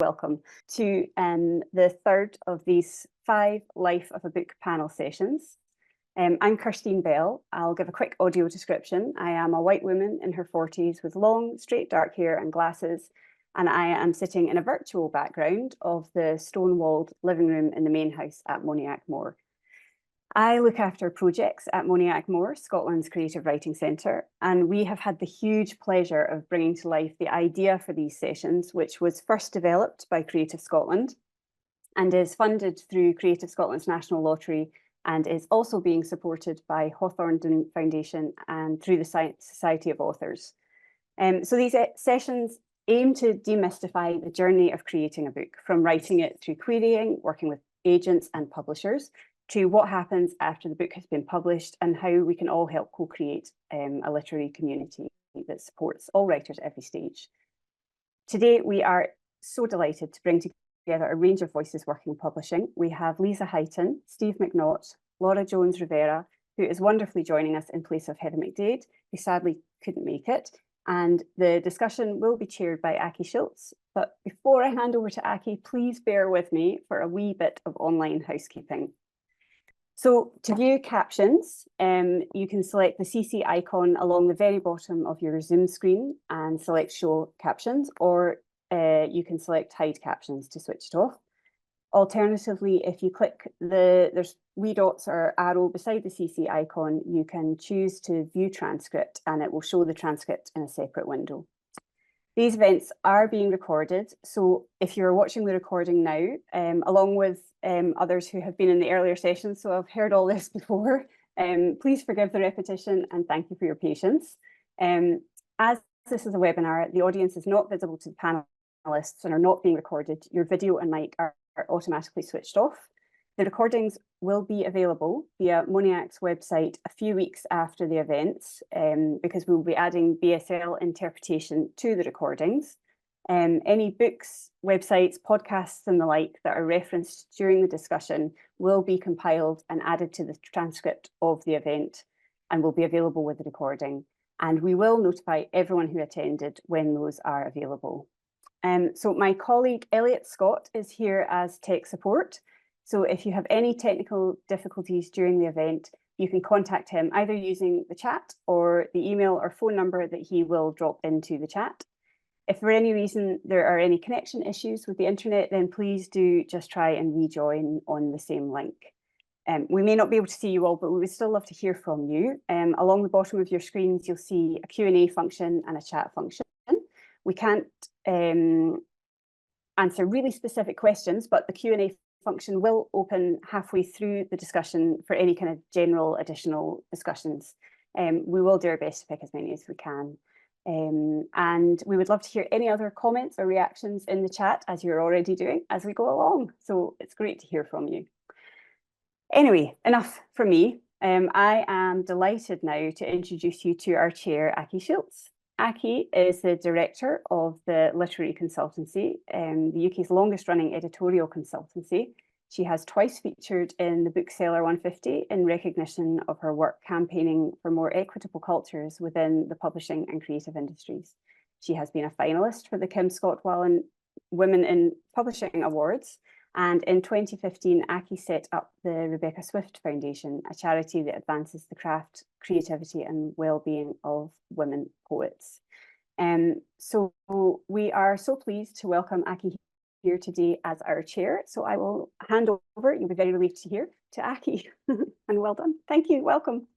welcome to the third of these 5 Life of a Book panel sessions. I'm Kirstine Bell. I'll give a quick audio description. I am a white woman in her 40s with long, straight dark hair and glasses, and I am sitting in a virtual background of the stone-walled living room in the main house at Mcnaught Moor. I look after projects at Mcnaught Moor, Scotland's Creative Writing Centre, and we have had the huge pleasure of bringing to life the idea for these sessions, which was first developed by Creative Scotland and is funded through Creative Scotland's National Lottery and is also being supported by Hawthornden Foundation and through the Society of Authors. So these sessions aim to demystify the journey of creating a book, from writing it through querying, working with agents and publishers, to what happens after the book has been published and how we can all help co-create a literary community that supports all writers at every stage. Today, we are so delighted to bring together a range of voices working in publishing. We have Lisa Highton, Steve Mcnaught, Laura Jones-Rivera, who is wonderfully joining us in place of Heather McDade, who sadly couldn't make it. And the discussion will be chaired by Aki Schilz. But before I hand over to Aki, please bear with me for a wee bit of online housekeeping. So to view captions, you can select the CC icon along the very bottom of your Zoom screen and select show captions, or you can select hide captions to switch it off. Alternatively, if you click there's wee dots or arrow beside the CC icon, you can choose to view transcript and it will show the transcript in a separate window. These events are being recorded, so if you're watching the recording now, along with others who have been in the earlier sessions, so I've heard all this before, please forgive the repetition and thank you for your patience. As this is a webinar, the audience is not visible to the panelists and are not being recorded. Your video and mic are automatically switched off. The recordings will be available via Mcnaught's website a few weeks after the events, because we'll be adding BSL interpretation to the recordings. Any books, websites, podcasts and the like that are referenced during the discussion will be compiled and added to the transcript of the event and will be available with the recording. And we will notify everyone who attended when those are available. So my colleague Elliot Scott is here as tech support. So if you have any technical difficulties during the event, you can contact him either using the chat or the email or phone number that he will drop into the chat. If for any reason there are any connection issues with the internet, then please do just try and rejoin on the same link. We may not be able to see you all, but we would still love to hear from you. Along the bottom of your screens, you'll see a Q&A function and a chat function. We can't answer really specific questions, but the Q&A function will open halfway through the discussion for any kind of general additional discussions. We will do our best to pick as many as we can. And we would love to hear any other comments or reactions in the chat, as you're already doing, as we go along. So it's great to hear from you. Anyway, enough from me. I am delighted now to introduce you to our chair, Aki Schilz. Aki is the director of the Literary Consultancy, the UK's longest running editorial consultancy. She has twice featured in the Bookseller 150 in recognition of her work campaigning for more equitable cultures within the publishing and creative industries. She has been a finalist for the Kim Scott Wallen Women in Publishing Awards. And in 2015, Aki set up the Rebecca Swift Foundation, a charity that advances the craft, creativity and well-being of women poets. So we are so pleased to welcome Aki here today as our chair. So I will hand over, you'll be very relieved to hear, to Aki. And well done. Thank you. Welcome.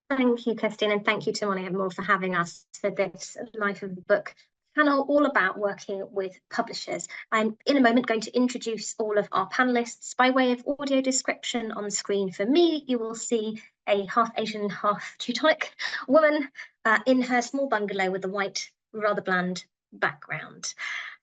Thank you, Kirstine, and thank you to Mcnaught Moor for having us for this Life of the Book panel all about working with publishers. I'm in a moment going to introduce all of our panelists. By way of audio description on the screen for me, you will see a half Asian, half Teutonic woman in her small bungalow with a white, rather bland background.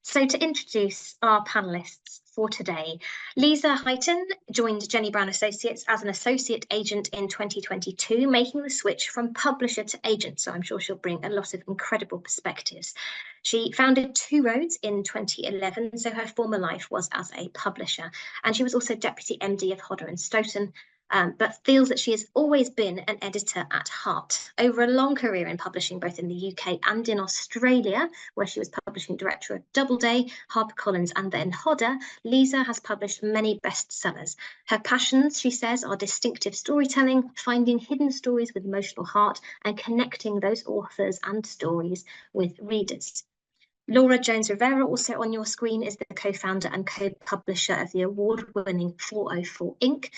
So to introduce our panelists for today, Lisa Highton joined Jenny Brown Associates as an associate agent in 2022, making the switch from publisher to agent. So I'm sure she'll bring a lot of incredible perspectives. She founded Two Roads in 2011, so her former life was as a publisher. And she was also deputy MD of Hodder and Stoughton, but feels that she has always been an editor at heart. Over a long career in publishing, both in the UK and in Australia, where she was publishing director of Doubleday, HarperCollins, and then Hodder, Lisa has published many bestsellers. Her passions, she says, are distinctive storytelling, finding hidden stories with emotional heart, and connecting those authors and stories with readers. Laura Jones-Rivera, also on your screen, is the co-founder and co-publisher of the award-winning 404 Inc.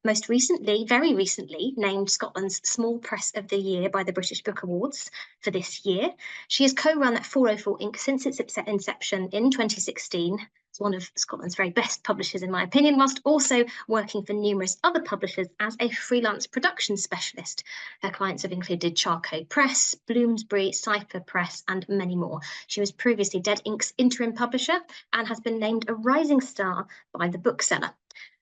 Most recently, very recently, named Scotland's Small Press of the Year by the British Book Awards for this year. She has co-run that 404 Inc. since its inception in 2016. It's one of Scotland's very best publishers, in my opinion, whilst also working for numerous other publishers as a freelance production specialist. Her clients have included Charco Press, Bloomsbury, Cypher Press, and many more. She was previously Dead Ink's interim publisher and has been named a rising star by the Bookseller.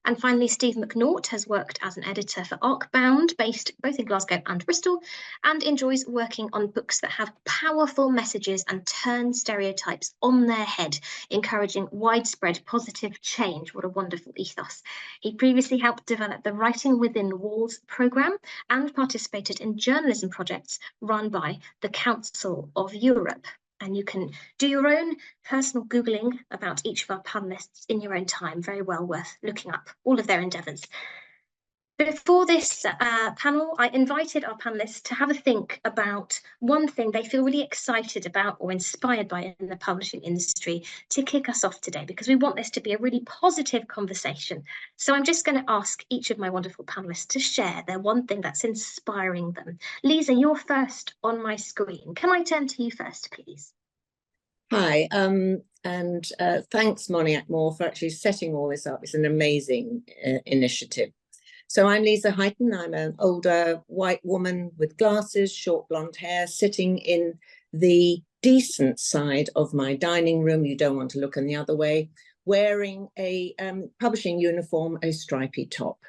And finally, Steve Mcnaught has worked as an editor for Arkbound, based both in Glasgow and Bristol, and enjoys working on books that have powerful messages and turn stereotypes on their head, encouraging widespread positive change. What a wonderful ethos. He previously helped develop the Writing Within Walls programme and participated in journalism projects run by the Council of Europe. And you can do your own personal Googling about each of our panellists in your own time. Very well worth looking up all of their endeavours. Before this panel, I invited our panellists to have a think about one thing they feel really excited about or inspired by in the publishing industry to kick us off today, because we want this to be a really positive conversation. So I'm just going to ask each of my wonderful panellists to share their one thing that's inspiring them. Lisa, you're first on my screen. Can I turn to you first, please? Hi, and thanks, Moniac Moore, for actually setting all this up. It's an amazing initiative. So I'm Lisa Highton. I'm an older white woman with glasses, short blonde hair, sitting in the decent side of my dining room. You don't want to look in the other way, wearing a publishing uniform, a stripy top.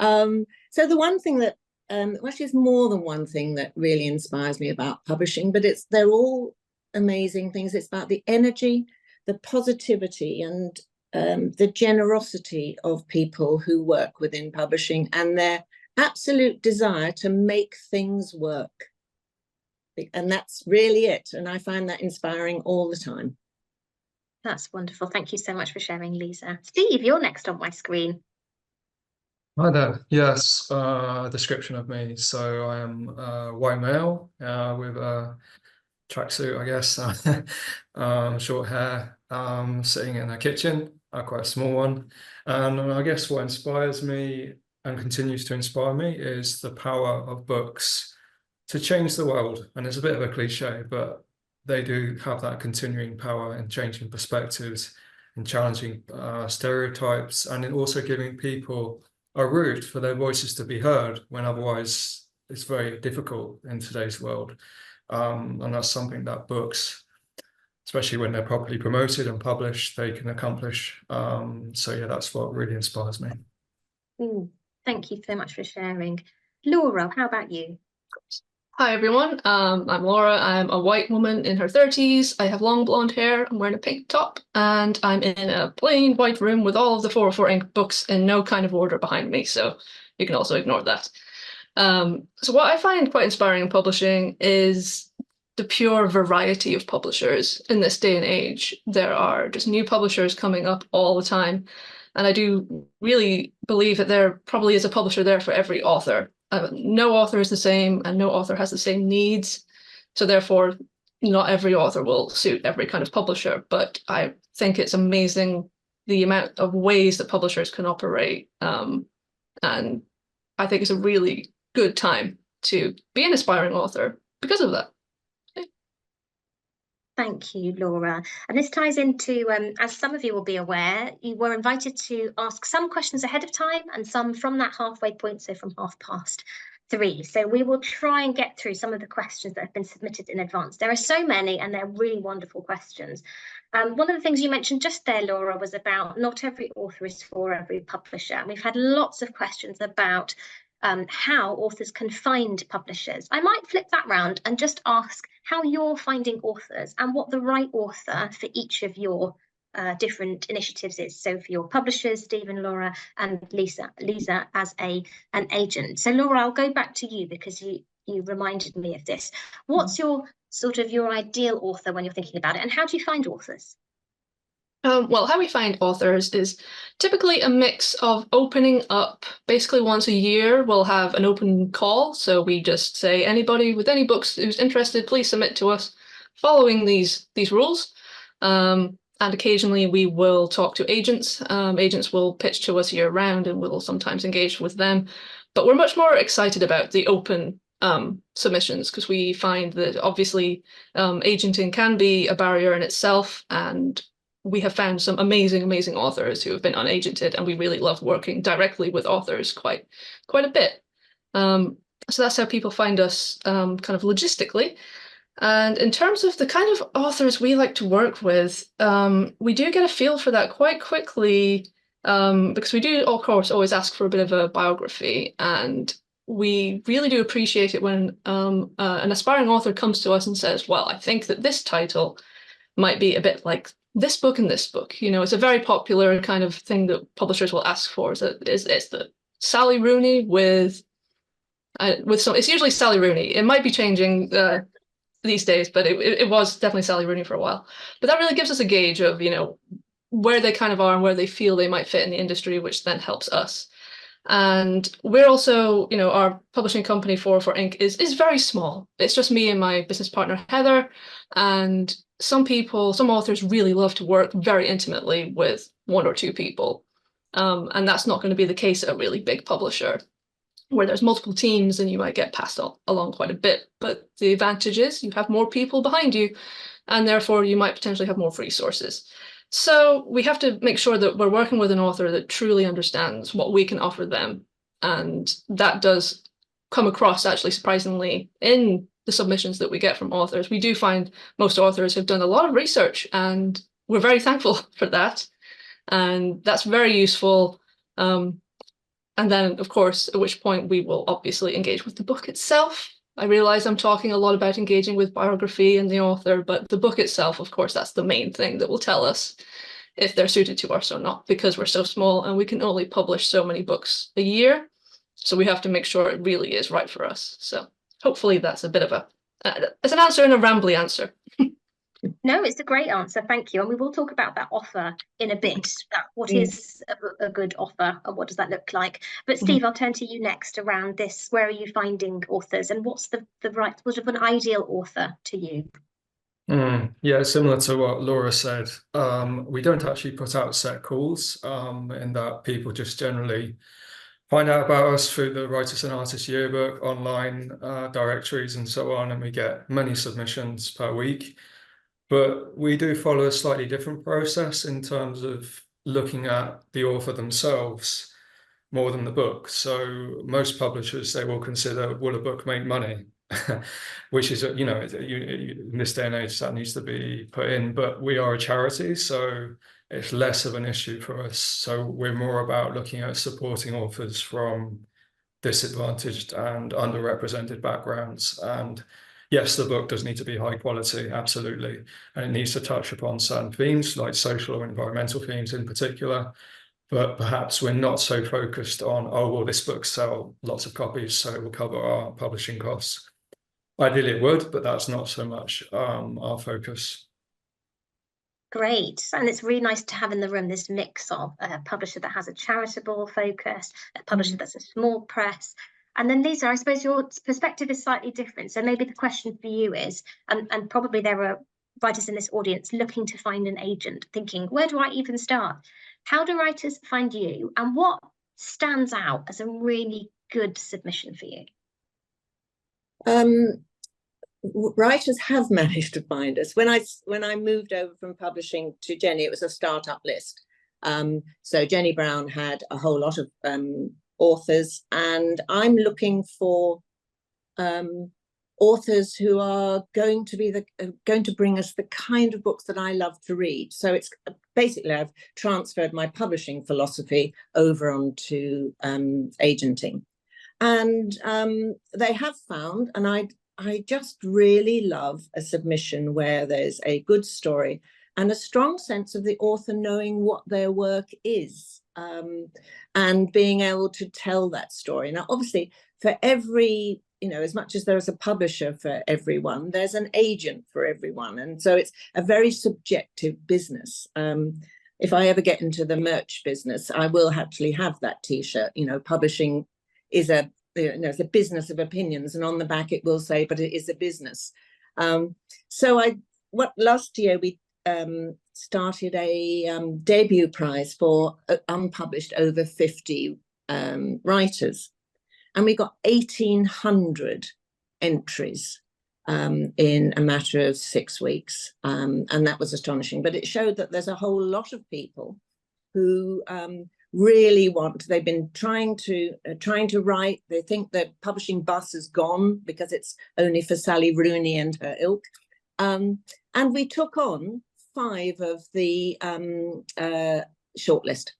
So the one thing that, well, actually there's more than one thing that really inspires me about publishing, but they're all amazing things. It's about the energy, the positivity, and the generosity of people who work within publishing and their absolute desire to make things work. And that's really it. And I find that inspiring all the time. That's wonderful. Thank you so much for sharing, Lisa. Steve, you're next on my screen. Hi there. Yes, description of me. So I am a white male with a tracksuit, I guess, short hair, sitting in a kitchen, quite a small one. And I guess what inspires me and continues to inspire me is the power of books to change the world. And it's a bit of a cliche, but they do have that continuing power in changing perspectives, in challenging stereotypes, and in also giving people a route for their voices to be heard when otherwise it's very difficult in today's world. And that's something that books, especially when they're properly promoted and published, they can accomplish. So yeah, that's what really inspires me. Thank you so much for sharing. Laura, how about you? Hi everyone, I'm Laura. I'm a white woman in her 30s. I have long blonde hair, I'm wearing a pink top, and I'm in a plain white room with all of the 404 Inc. books in no kind of order behind me, so you can also ignore that. So what I find quite inspiring in publishing is the pure variety of publishers in this day and age. There are just new publishers coming up all the time, and I do really believe that there probably is a publisher there for every author. No author is the same, and no author has the same needs. So therefore, not every author will suit every kind of publisher, but I think it's amazing the amount of ways that publishers can operate. And I think it's a really good time to be an aspiring author because of that. Thank you, Laura. And this ties into, as some of you will be aware, you were invited to ask some questions ahead of time and some from that halfway point, so from 3:30. So we will try and get through some of the questions that have been submitted in advance. There are so many and they're really wonderful questions. One of the things you mentioned just there, Laura, was about not every author is for every publisher. And we've had lots of questions about how authors can find publishers. I might flip that round and just ask how you're finding authors and what the right author for each of your different initiatives is. So for your publishers, Stephen, Laura, and Lisa as an agent. So Laura, I'll go back to you because you reminded me of this. What's your ideal author when you're thinking about it, and how do you find authors? Well, how we find authors is typically a mix of opening up. Basically, once a year, we'll have an open call. So we just say, anybody with any books who's interested, please submit to us, following these rules. And occasionally we will talk to agents. Agents will pitch to us year round, and we'll sometimes engage with them. But we're much more excited about the open submissions, because we find that obviously agenting can be a barrier in itself, and we have found some amazing authors who have been unagented, and we really love working directly with authors quite a bit. So that's how people find us kind of logistically. And in terms of the kind of authors we like to work with, we do get a feel for that quite quickly, because we do, of course, always ask for a bit of a biography, and we really do appreciate it when an aspiring author comes to us and says, well, I think that this title might be a bit like this book and this book. You know, it's a very popular kind of thing that publishers will ask for. It's the Sally Rooney with some. It's usually Sally Rooney. It might be changing these days, but it was definitely Sally Rooney for a while. But that really gives us a gauge of, you know, where they kind of are and where they feel they might fit in the industry, which then helps us. And we're also, you know, our publishing company 404 Inc. is very small. It's just me and my business partner Heather, and some authors really love to work very intimately with one or two people, and that's not going to be the case at a really big publisher where there's multiple teams and you might get passed along quite a bit. But the advantage is you have more people behind you, and therefore you might potentially have more resources. So we have to make sure that we're working with an author that truly understands what we can offer them. And that does come across, actually, surprisingly, in the submissions that we get from authors. We do find most authors have done a lot of research, and we're very thankful for that. And that's very useful. And then, of course, at which point we will obviously engage with the book itself. I realize I'm talking a lot about engaging with biography and the author, but the book itself, of course, that's the main thing that will tell us if they're suited to us or not, because we're so small and we can only publish so many books a year. So we have to make sure it really is right for us. So hopefully that's a bit of it's an answer and a rambly answer. No, it's a great answer. Thank you. And we will talk about that offer in a bit. What is a good offer and what does that look like? But Steve, I'll turn to you next around this. Where are you finding authors, and what's the right sort of an ideal author to you? Yeah, similar to what Laura said, we don't actually put out set calls in that people just generally find out about us through the Writers and Artists Yearbook, online directories and so on, and we get many submissions per week. But we do follow a slightly different process in terms of looking at the author themselves more than the book. So most publishers, they will consider, will a book make money? Which is, you know, in this day and age, that needs to be put in. But we are a charity, so it's less of an issue for us. So we're more about looking at supporting authors from disadvantaged and underrepresented backgrounds. And yes, the book does need to be high quality, absolutely. And it needs to touch upon certain themes, like social or environmental themes in particular. But perhaps we're not so focused on, oh, well, this book sell lots of copies, so it will cover our publishing costs. Ideally it would, but that's not so much our focus. Great. And it's really nice to have in the room this mix of a publisher that has a charitable focus, a publisher that's a small press. And then Lisa, I suppose your perspective is slightly different. So maybe the question for you is, and probably there are writers in this audience looking to find an agent, thinking, where do I even start? How do writers find you, and what stands out as a really good submission for you? Writers have managed to find us. When I moved over from publishing to Jenny, it was a startup list. So Jenny Brown had a whole lot of authors, and I'm looking for authors who are going to bring us the kind of books that I love to read. So it's basically, I've transferred my publishing philosophy over onto agenting, and they have found, and I just really love a submission where there's a good story and a strong sense of the author knowing what their work is, and being able to tell that story. Now, obviously, for every, as much as there's a publisher for everyone, there's an agent for everyone. And so it's a very subjective business. If I ever get into the merch business, I will actually have that T-shirt. Publishing is it's a business of opinions, and on the back it will say, but it is a business. Last year we started a debut prize for unpublished over 50 writers, and we got 1,800 entries in a matter of 6 weeks, and that was astonishing. But it showed that there's a whole lot of people who really they've been trying to write. They think the publishing bus has gone because it's only for Sally Rooney and her ilk. And we took on 5 of the shortlist.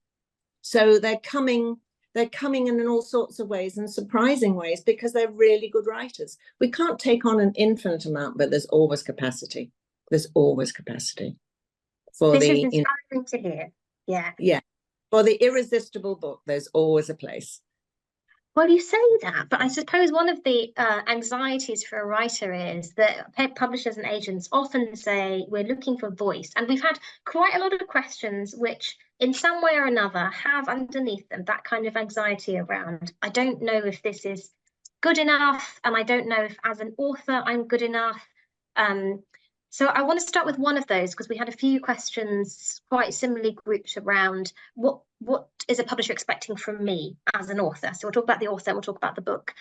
So they're coming in all sorts of ways and surprising ways, because they're really good writers. We can't take on an infinite amount, but there's always capacity. There's always capacity. This is inspiring to hear. Yeah. Yeah. For the irresistible book, there's always a place. Well, you say that, but I suppose one of the anxieties for a writer is that publishers and agents often say we're looking for voice. And we've had quite a lot of questions which in some way or another have underneath them that kind of anxiety around, I don't know if this is good enough, and I don't know if as an author I'm good enough. So I want to start with one of those, because we had a few questions quite similarly grouped around what is a publisher expecting from me as an author. So we'll talk about the author, we'll talk about the book.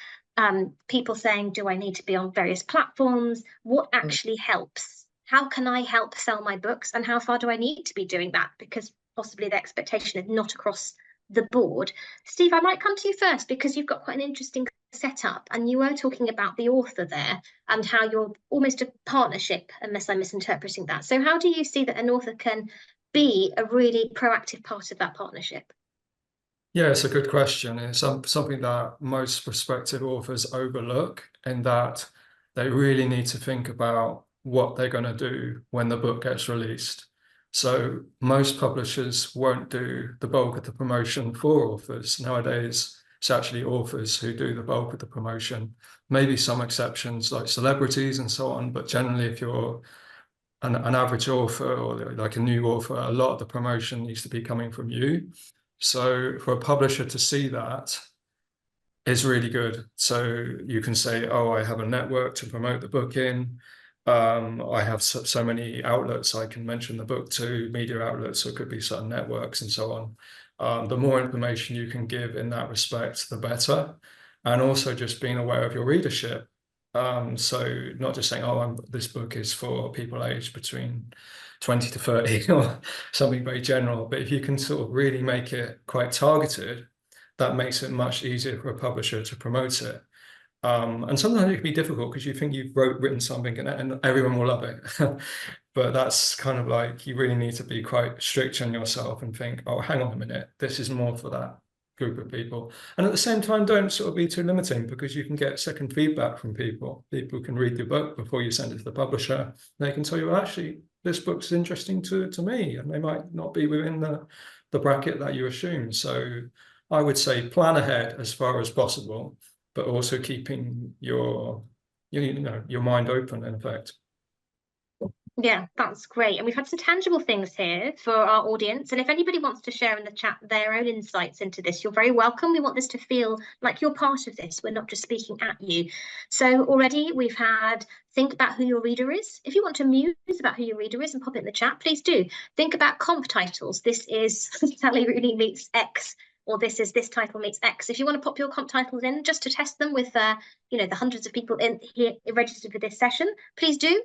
People saying, do I need to be on various platforms? What actually helps? How can I help sell my books? And how far do I need to be doing that? Because possibly the expectation is not across the board. Steve, I might come to you first, because you've got quite an interesting setup, and you were talking about the author there and how you're almost a partnership, unless I'm misinterpreting that. So how do you see that an author can be a really proactive part of that partnership? Yeah, it's a good question. It's something that most prospective authors overlook, in that they really need to think about what they're going to do when the book gets released. So most publishers won't do the bulk of the promotion for authors. Nowadays, it's actually authors who do the bulk of the promotion. Maybe some exceptions like celebrities and so on, but generally if you're an average author or like a new author, a lot of the promotion needs to be coming from you. So for a publisher to see that is really good. So you can say, oh, I have a network to promote the book in. I have so many outlets I can mention the book to, media outlets, so it could be certain networks and so on. The more information you can give in that respect, the better. And also just being aware of your readership. So not just saying, oh, this book is for people aged between 20 to 30 or something very general. But if you can sort of really make it quite targeted, that makes it much easier for a publisher to promote it. And sometimes it can be difficult because you think you've written something and everyone will love it. But that's kind of like, you really need to be quite strict on yourself and think, oh, hang on a minute, this is more for that group of people. And at the same time, don't sort of be too limiting, because you can get second feedback from people. People can read your book before you send it to the publisher. They can tell you, well, actually, this book's interesting to me, and they might not be within the bracket that you assume. So I would say plan ahead as far as possible, but also keeping your mind open, in effect. Yeah, that's great. And we've had some tangible things here for our audience. And if anybody wants to share in the chat their own insights into this, you're very welcome. We want this to feel like you're part of this. We're not just speaking at you. So already we've had, think about who your reader is. If you want to muse about who your reader is and pop it in the chat, please do. Think about comp titles. This is Sally Rooney meets X, or this is this title meets X. If you want to pop your comp titles in just to test them with the hundreds of people in here registered for this session, please do.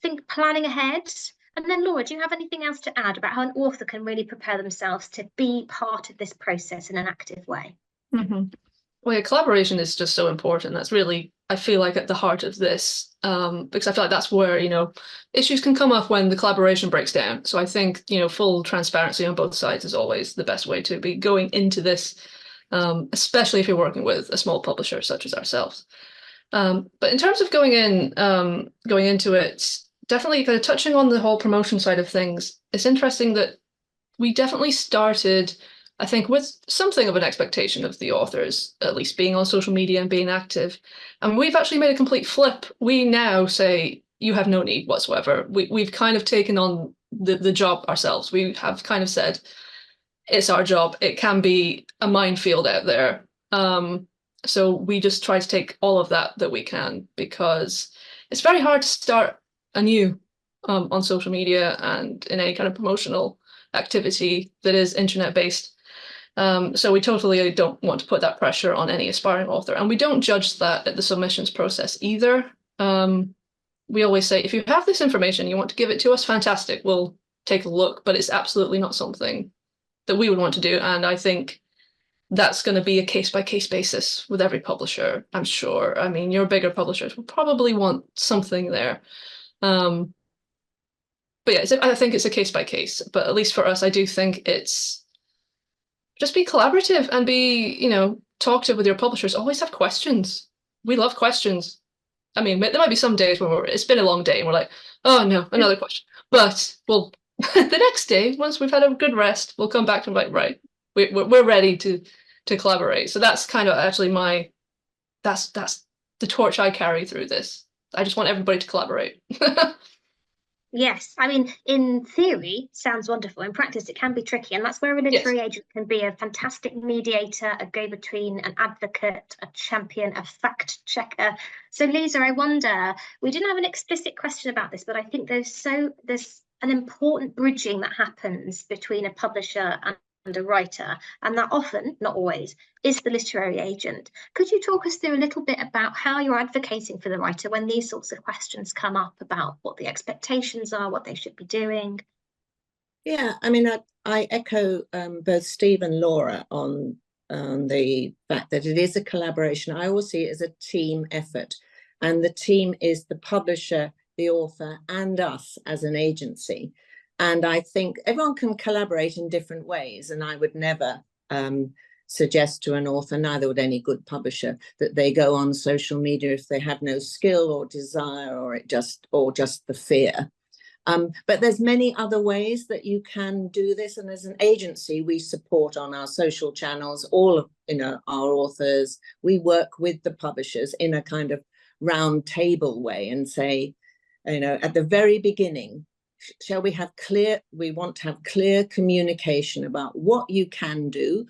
Think planning ahead. And then Laura, do you have anything else to add about how an author can really prepare themselves to be part of this process in an active way? Mm-hmm. Well, yeah, collaboration is just so important. That's really, I feel like, at the heart of this, because I feel like that's where, issues can come up when the collaboration breaks down. So I think, full transparency on both sides is always the best way to be going into this, especially if you're working with a small publisher such as ourselves. But in terms of going into it definitely kind of touching on the whole promotion side of things, it's interesting that we definitely started, I think, with something of an expectation of the authors, at least being on social media and being active. And we've actually made a complete flip. We now say, you have no need whatsoever. We've kind of taken on the job ourselves. We have kind of said, it's our job. It can be a minefield out there. So we just try to take all of that we can, because it's very hard to start anew on social media and in any kind of promotional activity that is internet based. So we totally don't want to put that pressure on any aspiring author, and we don't judge that at the submissions process either. We always say, if you have this information, you want to give it to us, fantastic, we'll take a look, but it's absolutely not something that we would want to do. And I think that's going to be a case-by-case basis with every publisher, I'm sure. I mean, your bigger publishers will probably want something there. But yeah, I think it's a case-by-case. But at least for us, I do think it's just be collaborative and be, talkative with your publishers. Always have questions. We love questions. I mean, there might be some days where it's been a long day and we're like, oh no, another question. But we'll the next day, once we've had a good rest, we'll come back and be like, right, we're ready to collaborate. So that's kind of actually that's the torch I carry through this. I just want everybody to collaborate. Yes, I mean, in theory, sounds wonderful. In practice, it can be tricky, and that's where a literary agent can be a fantastic mediator, a go-between, an advocate, a champion, a fact-checker. So, Lisa, I wonder, we didn't have an explicit question about this, but I think there's an important bridging that happens between a publisher and a writer, and that often, not always, is the literary agent. Could you talk us through a little bit about how you're advocating for the writer when these sorts of questions come up about what the expectations are, what they should be doing? Yeah, I mean, I echo both Steve and Laura on the fact that it is a collaboration. I always see it as a team effort, and the team is the publisher, the author, and us as an agency. And I think everyone can collaborate in different ways. And I would never suggest to an author, neither would any good publisher, that they go on social media if they have no skill or desire or just the fear. But there's many other ways that you can do this. And as an agency, we support on our social channels all of our authors. We work with the publishers in a kind of round table way and say, at the very beginning, we want to have clear communication about what you can do,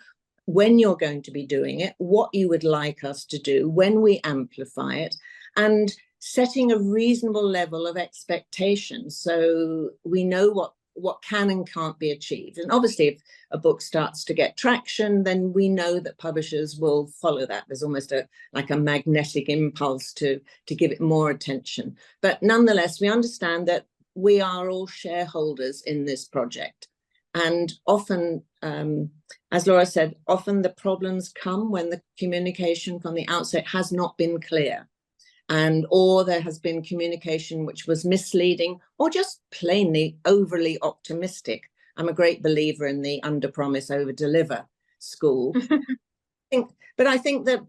when you're going to be doing it, what you would like us to do, when we amplify it, and setting a reasonable level of expectation so we know what can and can't be achieved. And obviously, if a book starts to get traction, then we know that publishers will follow that. There's almost like a magnetic impulse to give it more attention. But nonetheless, we understand that we are all shareholders in this project. And often, as Laura said, often the problems come when the communication from the outset has not been clear, or there has been communication which was misleading or just plainly overly optimistic. I'm a great believer in the under-promise, over-deliver school. But I think that,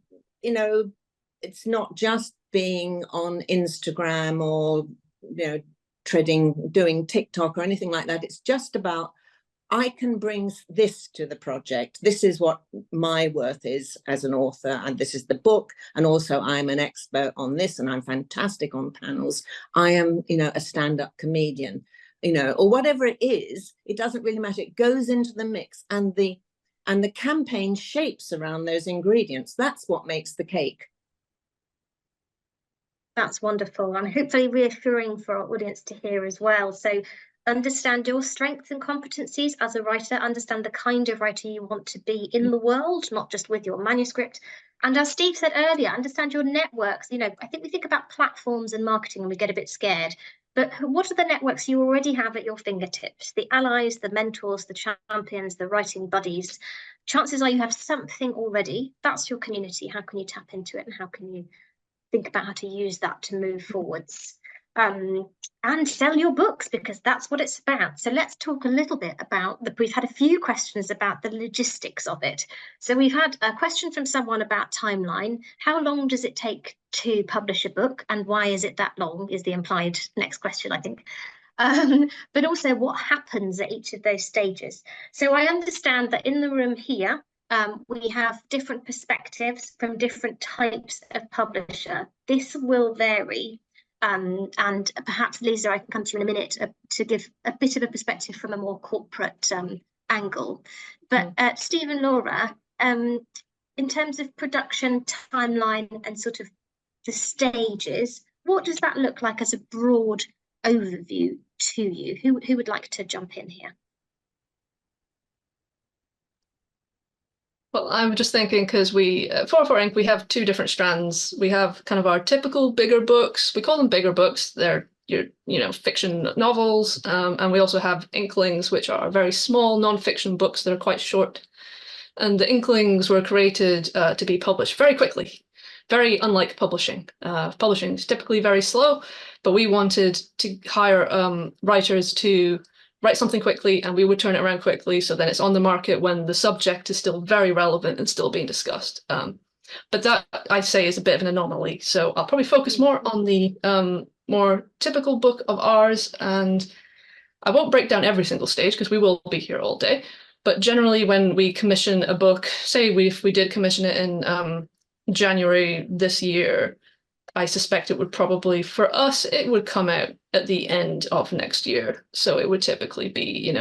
it's not just being on Instagram or, doing TikTok or anything like that. It's just about, I can bring this to the project. This is what my worth is as an author, and this is the book. And also I'm an expert on this, and I'm fantastic on panels. I am, a stand-up comedian, or whatever it is. It doesn't really matter. It goes into the mix, and the campaign shapes around those ingredients. That's what makes the cake. That's wonderful, and hopefully reassuring for our audience to hear as well. So understand your strengths and competencies as a writer, understand the kind of writer you want to be in the world, not just with your manuscript. And as Steve said earlier, understand your networks. I think we think about platforms and marketing and we get a bit scared. But what are the networks you already have at your fingertips? The allies, the mentors, the champions, the writing buddies. Chances are you have something already. That's your community. How can you tap into it, and how can you think about how to use that to move forwards? and sell your books, because that's what it's about. So let's talk a little bit about we've had a few questions about the logistics of it. So we've had a question from someone about timeline. How long does it take to publish a book, and why is it that long, is the implied next question, I think. But also what happens at each of those stages. So I understand that in the room here, we have different perspectives from different types of publisher. This will vary. And perhaps, Lisa, I can come to you in a minute to give a bit of a perspective from a more corporate angle. But Steve and Laura, in terms of production timeline and sort of the stages, what does that look like as a broad overview to you? Who would like to jump in here? Well, I'm just thinking, because we, 404 Inc., we have two different strands. We have kind of our typical bigger books. We call them bigger books. They're your, fiction novels. And we also have Inklings, which are very small non-fiction books that are quite short. And the Inklings were created to be published very quickly, very unlike publishing. Publishing is typically very slow, but we wanted to hire writers to write something quickly, and we would turn it around quickly, so then it's on the market when the subject is still very relevant and still being discussed. But that, I'd say, is a bit of an anomaly. So I'll probably focus more on the more typical book of ours, and I won't break down every single stage because we will be here all day. But generally, when we commission a book, say if we did commission it in January this year, I suspect it would probably, for us, it would come out at the end of next year. So it would typically be,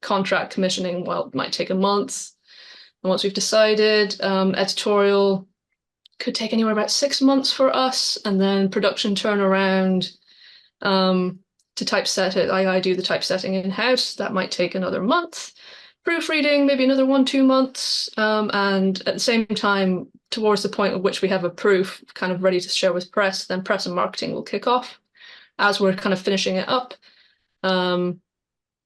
contract commissioning, well, it might take a month. And once we've decided, editorial could take anywhere about 6 months for us, and then production turnaround to typeset it. I do the typesetting in-house. That might take another month. Proofreading, maybe another 1-2 months. And at the same time, towards the point at which we have a proof kind of ready to share with press, then press and marketing will kick off as we're kind of finishing it up. And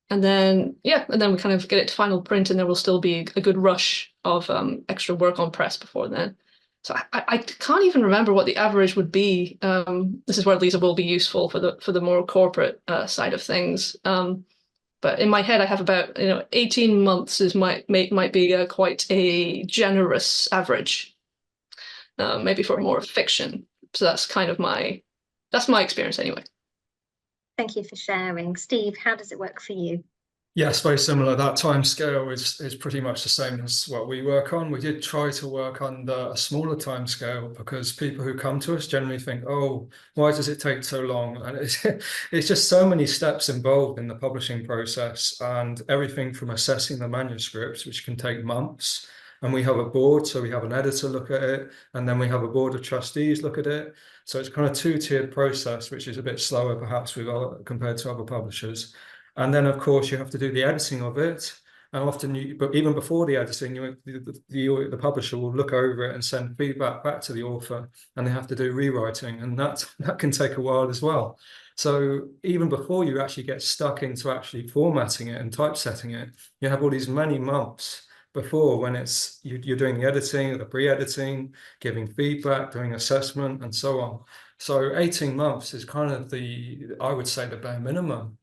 then we kind of get it to final print, and there will still be a good rush of extra work on press before then. So I can't even remember what the average would be. This is where Lisa will be useful for the more corporate side of things. But in my head, I have about 18 months might be quite a generous average, maybe for more fiction. So that's kind of my experience anyway. Thank you for sharing. Steve, how does it work for you? Yes, very similar. That time scale is pretty much the same as what we work on. We did try to work on a smaller time scale because people who come to us generally think, oh, why does it take so long? And it's just so many steps involved in the publishing process, and everything from assessing the manuscripts, which can take months. And we have a board, so we have an editor look at it, and then we have a board of trustees look at it. So it's kind of two-tiered process, which is a bit slower perhaps compared to other publishers. And then, of course, you have to do the editing of it. And often, but even before the editing, the publisher will look over it and send feedback back to the author, and they have to do rewriting, and that can take a while as well. So even before you actually get stuck into actually formatting it and typesetting it, you have all these many months before, when it's you're doing the editing, the pre-editing, giving feedback, doing assessment, and so on. So 18 months is kind of I would say, the bare minimum.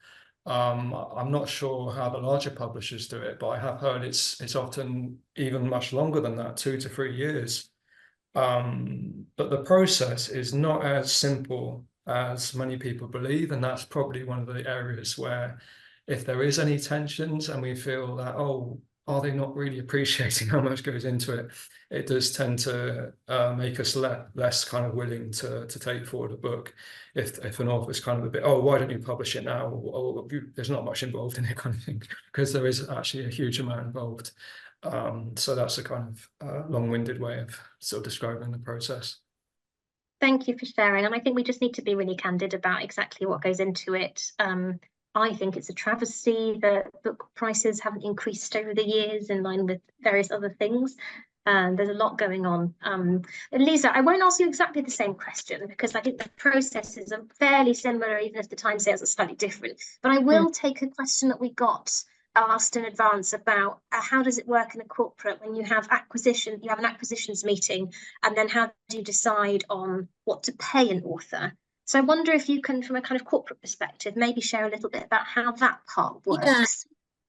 I'm not sure how the larger publishers do it, but I have heard it's often even much longer than that, 2 to 3 years. But the process is not as simple as many people believe, and that's probably one of the areas where, if there is any tensions and we feel that, oh, are they not really appreciating how much goes into it, it does tend to make us less kind of willing to take forward a book. If an author's kind of a bit, oh, why don't you publish it now? Or, there's not much involved in it, kind of thing, because there is actually a huge amount involved. So that's a kind of long-winded way of sort of describing the process. Thank you for sharing. And I think we just need to be really candid about exactly what goes into it. I think it's a travesty that book prices haven't increased over the years in line with various other things. There's a lot going on. Lisa, I won't ask you exactly the same question, because I think the processes are fairly similar, even if the timescales are slightly different. But I will take a question that we got asked in advance about how does it work in a corporate when you have an acquisitions meeting, and then how do you decide on what to pay an author? So I wonder if you can, from a kind of corporate perspective, maybe share a little bit about how that part works.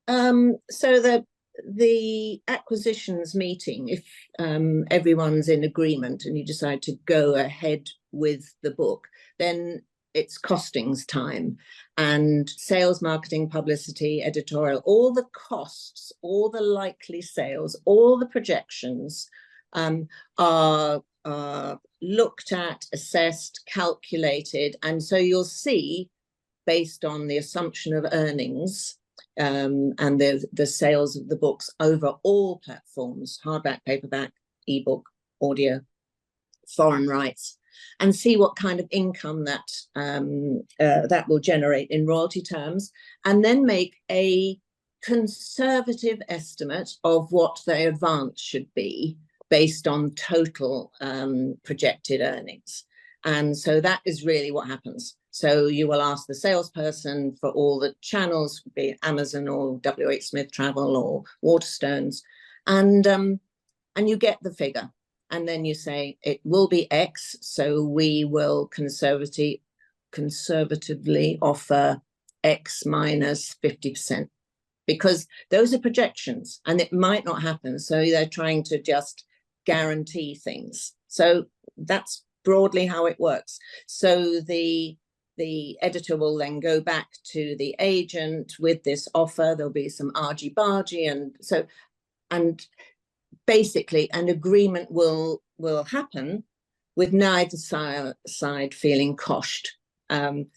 Yeah. So the acquisitions meeting, if everyone's in agreement and you decide to go ahead with the book, then it's costings time, and sales, marketing, publicity, editorial, all the costs, all the likely sales, all the projections are looked at, assessed, calculated, and so you'll see, based on the assumption of earnings and the sales of the books over all platforms, hardback, paperback, ebook, audio, foreign rights, and see what kind of income that will generate in royalty terms, and then make a conservative estimate of what the advance should be based on total projected earnings. And so that is really what happens. So you will ask the salesperson for all the channels, be it Amazon or WH Smith Travel or Waterstones, and you get the figure. And then you say it will be X, so we will conservatively offer X minus 50%, because those are projections and it might not happen. So they're trying to just guarantee things. So that's broadly how it works. So the editor will then go back to the agent with this offer. There'll be some argy-bargy, and basically an agreement will happen with neither side feeling coshed, and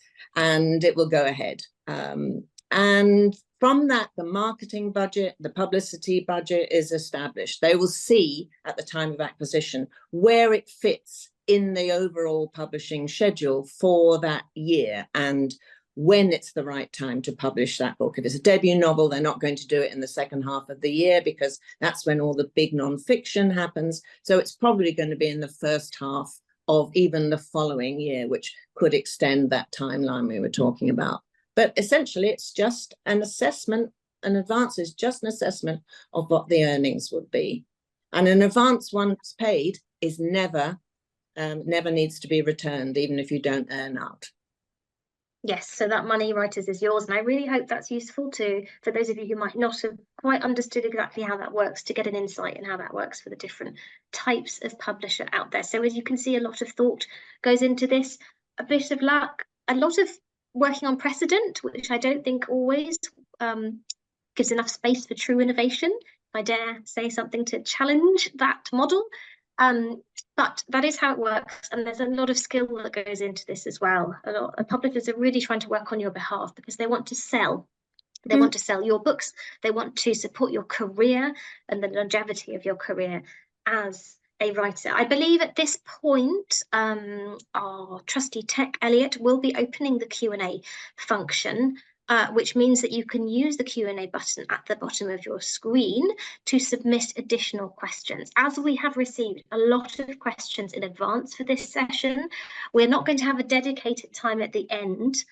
it will go ahead. And from that, the marketing budget, the publicity budget is established. They will see at the time of acquisition where it fits in the overall publishing schedule for that year, and when it's the right time to publish that book. If it's a debut novel, they're not going to do it in the second half of the year, because that's when all the big non-fiction happens. So it's probably going to be in the first half of even the following year, which could extend that timeline we were talking about. But essentially, it's just an assessment. An advance is just an assessment of what the earnings would be. And an advance once paid is never needs to be returned, even if you don't earn out. Yes, so that money, writers, is yours. And I really hope that's useful for those of you who might not have quite understood exactly how that works, to get an insight in how that works for the different types of publisher out there. So as you can see, a lot of thought goes into this, a bit of luck, a lot of working on precedent, which I don't think always gives enough space for true innovation. If I dare say something to challenge that model. But that is how it works, and there's a lot of skill that goes into this as well. A lot of publishers are really trying to work on your behalf because they want to sell. They want to sell your books. They want to support your career and the longevity of your career as a writer. I believe at this point, our trusty tech Elliot will be opening the Q&A function, which means that you can use the Q&A button at the bottom of your screen to submit additional questions. As we have received a lot of questions in advance for this session, we're not going to have a dedicated time at the end,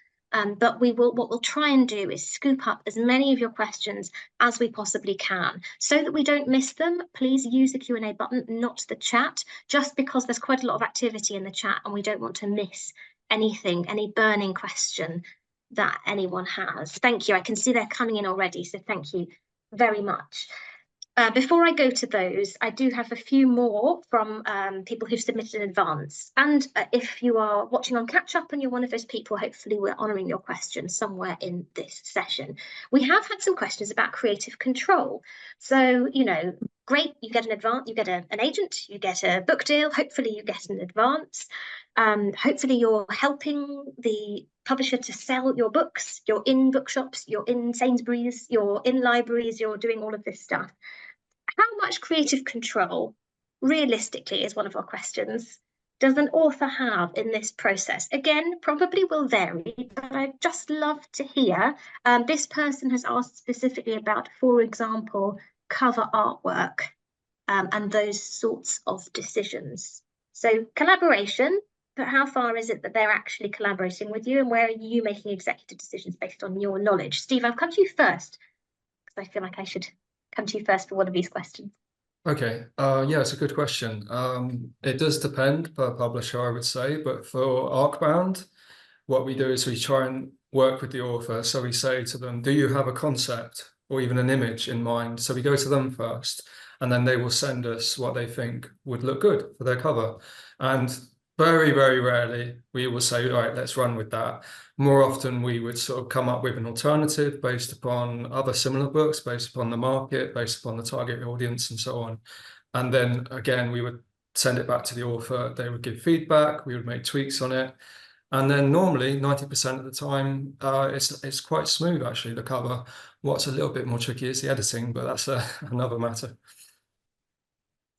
but what we'll try and do is scoop up as many of your questions as we possibly can. So that we don't miss them, please use the Q&A button, not the chat, just because there's quite a lot of activity in the chat and we don't want to miss anything, any burning question that anyone has. Thank you. I can see they're coming in already, so thank you very much. Before I go to those, I do have a few more from people who've submitted in advance. And if you are watching on catch up and you're one of those people, hopefully we're honouring your question somewhere in this session. We have had some questions about creative control. So, you know, great, you get an advance, you get an agent, you get a book deal, hopefully you get an advance. Hopefully you're helping the publisher to sell your books, you're in bookshops, you're in Sainsbury's, you're in libraries, you're doing all of this stuff. How much creative control, realistically, is one of our questions, does an author have in this process? Again, probably will vary, but I'd just love to hear. This person has asked specifically about, for example, cover artwork and those sorts of decisions. So collaboration, but how far is it that they're actually collaborating with you, and where are you making executive decisions based on your knowledge? Steve, I'll come to you first, because I feel like I should come to you first for one of these questions. Okay, yeah, it's a good question. It does depend per publisher, I would say, but for Arkbound, what we do is we try and work with the author. So we say to them, do you have a concept or even an image in mind? So we go to them first, and then they will send us what they think would look good for their cover. And very, very rarely we will say, all right, let's run with that. More often we would sort of come up with an alternative based upon other similar books, based upon the market, based upon the target audience, and so on. And then again, we would send it back to the author. They would give feedback. We would make tweaks on it. And then normally 90% of the time, it's quite smooth, actually, the cover. What's a little bit more tricky is the editing, but that's another matter.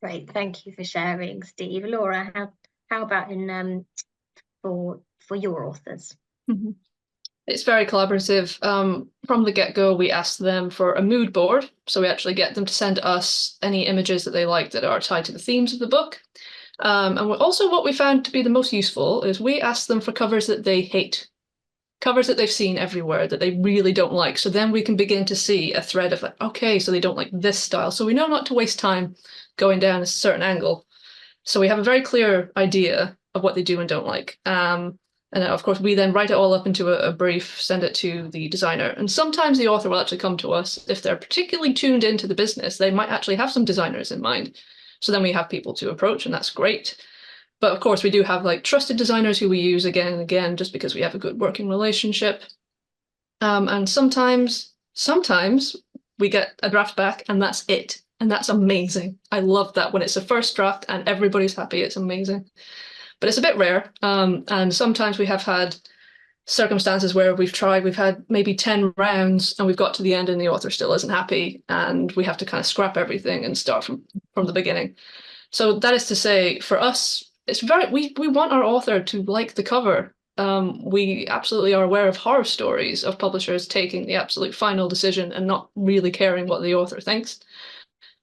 Great, thank you for sharing, Steve. Laura, how about in for your authors? Mm-hmm. It's very collaborative. From the get-go, we asked them for a mood board. So we actually get them to send us any images that they like that are tied to the themes of the book. And also what we found to be the most useful is we asked them for covers that they hate, covers that they've seen everywhere that they really don't like. So then we can begin to see a thread of like, okay, so they don't like this style. So we know not to waste time going down a certain angle. So we have a very clear idea of what they do and don't like. And of course, we then write it all up into a brief, send it to the designer. And sometimes the author will actually come to us. If they're particularly tuned into the business, they might actually have some designers in mind. So then we have people to approach, and that's great. But of course, we do have like trusted designers who we use again and again, just because we have a good working relationship. And sometimes we get a draft back and that's it. And that's amazing. I love that when it's a first draft and everybody's happy, it's amazing. But it's a bit rare. And sometimes we have had circumstances where we've had maybe 10 rounds and we've got to the end and the author still isn't happy and we have to kind of scrap everything and start from the beginning. So that is to say, for us, it's we want our author to like the cover. We absolutely are aware of horror stories of publishers taking the absolute final decision and not really caring what the author thinks.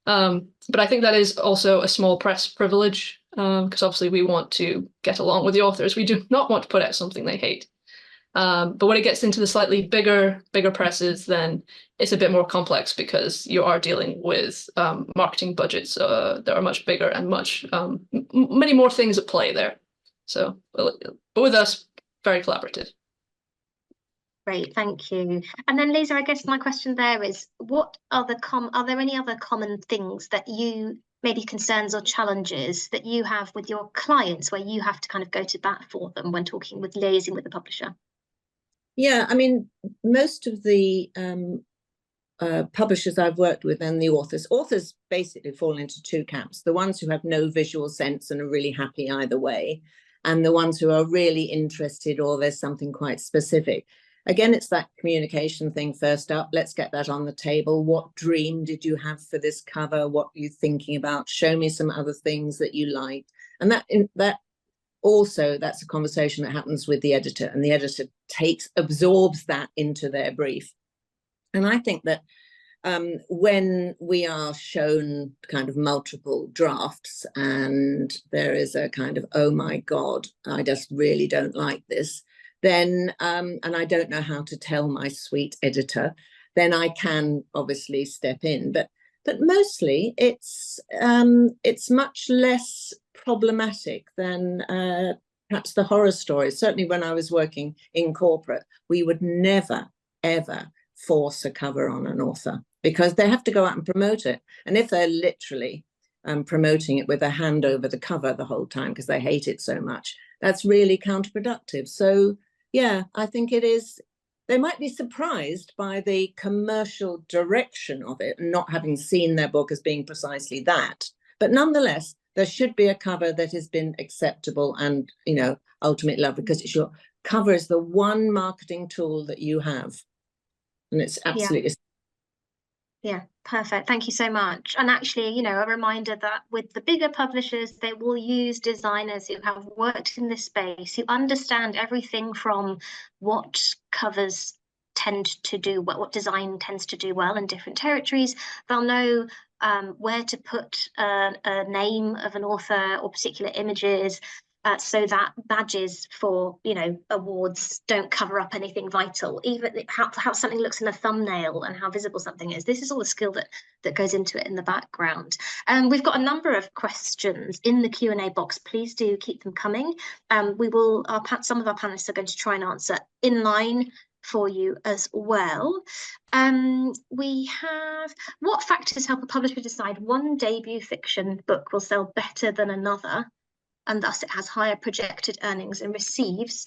But I think that is also a small press privilege, because obviously we want to get along with the authors. We do not want to put out something they hate. But when it gets into the slightly bigger presses, then it's a bit more complex because you are dealing with marketing budgets that are much bigger and many more things at play there. So, but with us, very collaborative. Great, thank you. And then Lisa, I guess my question there is, are there any other common things that maybe concerns or challenges that you have with your clients where you have to kind of go to bat for them when liaising with the publisher? Yeah, I mean, most of the publishers I've worked with and the authors basically fall into two camps: the ones who have no visual sense and are really happy either way, and the ones who are really interested or there's something quite specific. Again, it's that communication thing first up. Let's get that on the table. What dream did you have for this cover? What are you thinking about? Show me some other things that you like. And that's a conversation that happens with the editor, and the editor absorbs that into their brief. And I think that when we are shown kind of multiple drafts and there is a kind of, oh my God, I just really don't like this, then, and I don't know how to tell my sweet editor, then I can obviously step in. But mostly it's much less problematic than perhaps the horror stories. Certainly when I was working in corporate, we would never, ever force a cover on an author because they have to go out and promote it. And if they're literally promoting it with a hand over the cover the whole time because they hate it so much, that's really counterproductive. So yeah, I think it is. They might be surprised by the commercial direction of it, not having seen their book as being precisely that. But nonetheless, there should be a cover that has been acceptable and, ultimately loved, because it's your cover is the one marketing tool that you have. And it's absolutely. Yeah, perfect. Thank you so much. And actually, a reminder that with the bigger publishers, they will use designers who have worked in this space, who understand everything from what covers tend to do, what design tends to do well in different territories. They'll know where to put a name of an author or particular images. so that badges for, you know, awards don't cover up anything vital, even how something looks in a thumbnail and how visible something is. This is all a skill that goes into it in the background. We've got a number of questions in the Q&A box. Please do keep them coming. Some of our panelists are going to try and answer in line for you as well. We have, what factors help a publisher decide one debut fiction book will sell better than another, and thus it has higher projected earnings and receives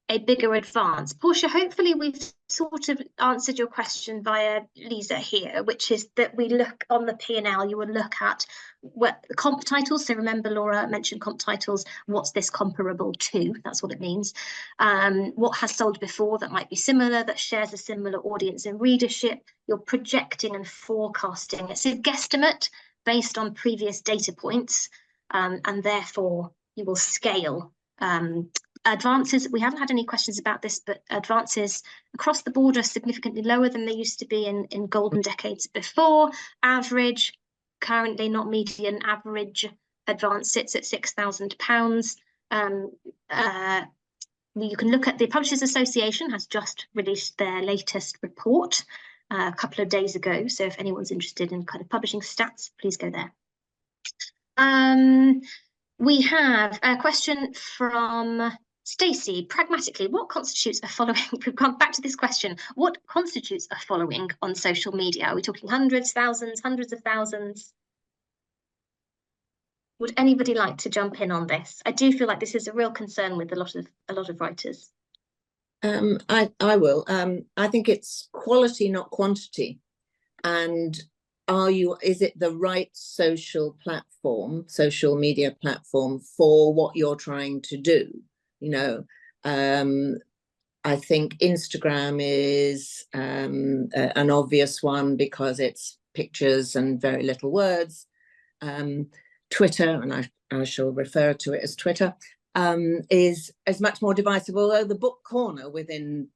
a bigger advance? Portia, hopefully we've sort of answered your question via Lisa here, which is that we look on the P&L, you will look at what comp titles. So remember, Laura mentioned comp titles. What's this comparable to? That's what it means. What has sold before that might be similar, that shares a similar audience and readership. You're projecting and forecasting. It's a guesstimate based on previous data points, and therefore you will scale. Advances, we haven't had any questions about this, but advances across the board are significantly lower than they used to be in golden decades before. Average, currently not median, average advance sits at £6,000. You can look at the Publishers Association has just released their latest report a couple of days ago. So if anyone's interested in kind of publishing stats, please go there. We have a question from Stacey. Pragmatically, what constitutes a following? We've gone back to this question. What constitutes a following on social media? Are we talking hundreds, thousands, hundreds of thousands? Would anybody like to jump in on this? I do feel like this is a real concern with a lot of writers. I will. I think it's quality, not quantity. And is it the right social media platform for what you're trying to do? You know, I think Instagram is an obvious one because it's pictures and very little words. Twitter, and I shall refer to it as Twitter, is much more divisive, although the book corner within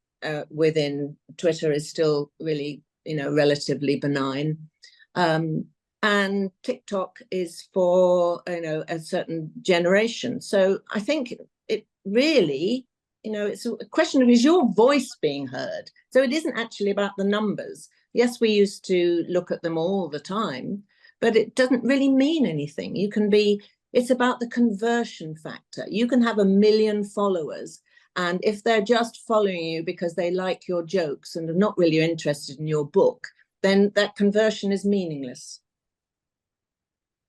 Twitter is still really, you know, relatively benign. And TikTok is for, you know, a certain generation. So I think it really, you know, it's a question of, is your voice being heard? So it isn't actually about the numbers. Yes, we used to look at them all the time, but it doesn't really mean anything. It's about the conversion factor. You can have 1 million followers, and if they're just following you because they like your jokes and are not really interested in your book, then that conversion is meaningless.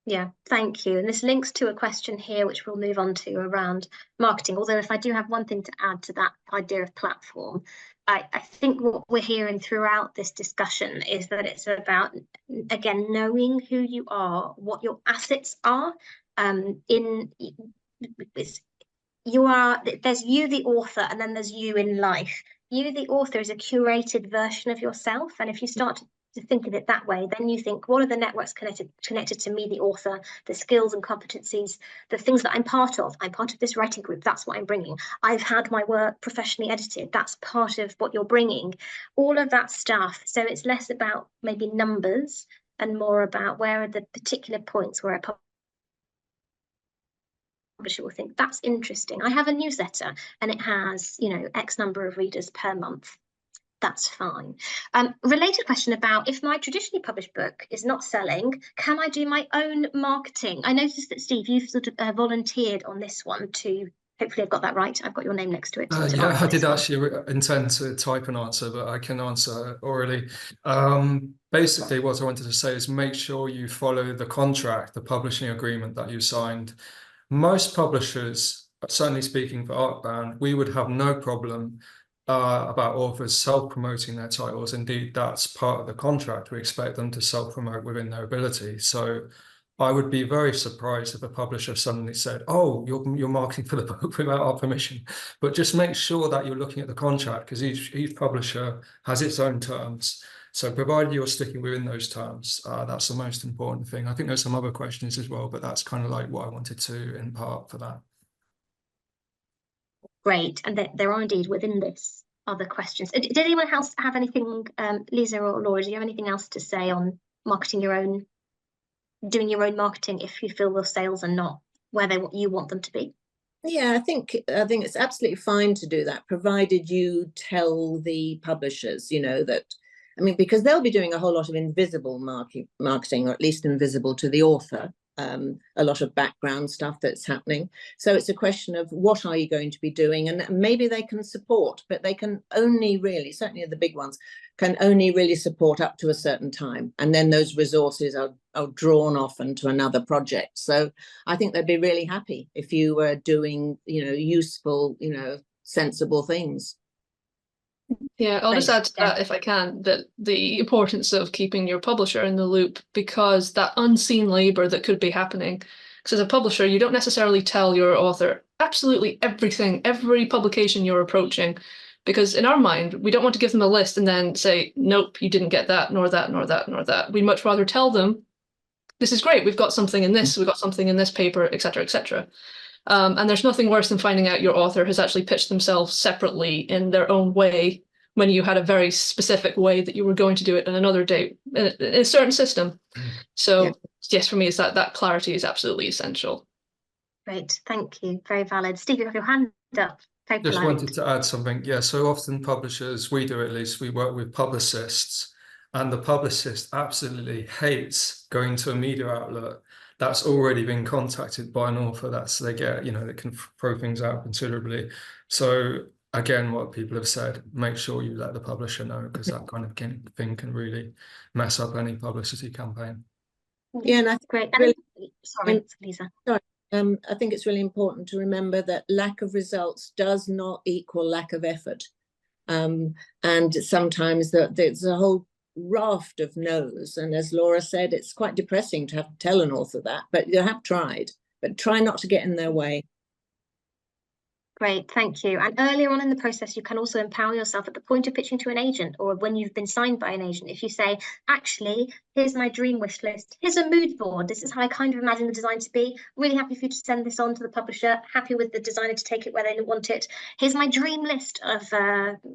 Yeah, thank you. And this links to a question here, which we'll move on to around marketing. Although if I do have one thing to add to that idea of platform, I think what we're hearing throughout this discussion is that it's about, again, knowing who you are, what your assets are. There's you, the author, and then there's you in life. You, the author, is a curated version of yourself. And if you start to think of it that way, then you think, what are the networks connected to me, the author, the skills and competencies, the things that I'm part of? I'm part of this writing group. That's what I'm bringing. I've had my work professionally edited. That's part of what you're bringing. All of that stuff. So it's less about maybe numbers and more about where are the particular points where a publisher will think, that's interesting. I have a newsletter and it has, you know, X number of readers per month. That's fine. Related question about, if my traditionally published book is not selling, can I do my own marketing? I noticed that, Steve, you've sort of volunteered on this one to, hopefully I've got that right. I've got your name next to it. Yeah, I did actually intend to type an answer, but I can answer orally. Basically, what I wanted to say is make sure you follow the contract, the publishing agreement that you signed. Most publishers, certainly speaking for Arkbound, we would have no problem about authors self-promoting their titles. Indeed, that's part of the contract. We expect them to self-promote within their ability. So I would be very surprised if a publisher suddenly said, oh, you're marketing for the book without our permission. But just make sure that you're looking at the contract, because each publisher has its own terms. So provided you're sticking within those terms, that's the most important thing. I think there's some other questions as well, but that's kind of like what I wanted to impart for that. Great, and there are indeed within this other questions. Did anyone else have anything, Lisa or Laura, do you have anything else to say on marketing doing your own marketing if you feel the sales are not where you want them to be? Yeah, I think it's absolutely fine to do that, provided you tell the publishers, you know, that, I mean, because they'll be doing a whole lot of invisible marketing, or at least invisible to the author, a lot of background stuff that's happening. So it's a question of what are you going to be doing, and maybe they can support, but they can only really, certainly the big ones, can only really support up to a certain time, and then those resources are drawn off into another project. So I think they'd be really happy if you were doing, you know, useful, you know, sensible things. Yeah, I'll just add to that, if I can, that the importance of keeping your publisher in the loop, because that unseen labor that could be happening. Because as a publisher, you don't necessarily tell your author absolutely everything, every publication you're approaching, because in our mind, we don't want to give them a list and then say, nope, you didn't get that, nor that, nor that, nor that. We'd much rather tell them, this is great, we've got something in this, we've got something in this paper, etc., etc. And there's nothing worse than finding out your author has actually pitched themselves separately in their own way, when you had a very specific way that you were going to do it on another date in a certain system. So yeah. Yes, for me, it's that clarity is absolutely essential. Great, thank you. Very valid. Steve, you have your hand up. Just wanted to add something. Yeah, so often publishers, we do at least, we work with publicists, and the publicist absolutely hates going to a media outlet that's already been contacted by an author. They get, you know, they can throw things out considerably. So again, what people have said, make sure you let the publisher know, because that kind of thing can really mess up any publicity campaign. Yeah, and I think great. Really, sorry, Lisa. Sorry. I think it's really important to remember that lack of results does not equal lack of effort. And sometimes there's a whole raft of no's. And as Laura said, it's quite depressing to have to tell an author that, but you have tried, but try not to get in their way. Great, thank you. And earlier on in the process, you can also empower yourself at the point of pitching to an agent, or when you've been signed by an agent. If you say, actually, here's my dream wish list, here's a mood board, this is how I kind of imagine the design to be, really happy for you to send this on to the publisher, happy with the designer to take it where they want it, here's my dream list of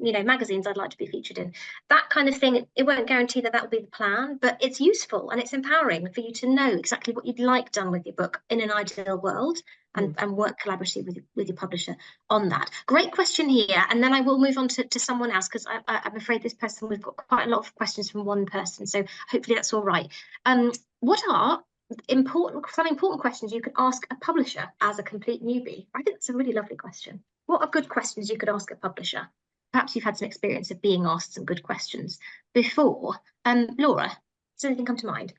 you know, magazines I'd like to be featured in. That kind of thing, it won't guarantee that will be the plan, but it's useful and it's empowering for you to know exactly what you'd like done with your book in an ideal world. And work collaboratively with your publisher on that. Great question here, and then I will move on to someone else, because I'm afraid this person, we've got quite a lot of questions from one person, so hopefully that's all right. What are some important questions you could ask a publisher as a complete newbie? I think that's a really lovely question. What are good questions you could ask a publisher? Perhaps you've had some experience of being asked some good questions before. Laura, does anything come to mind?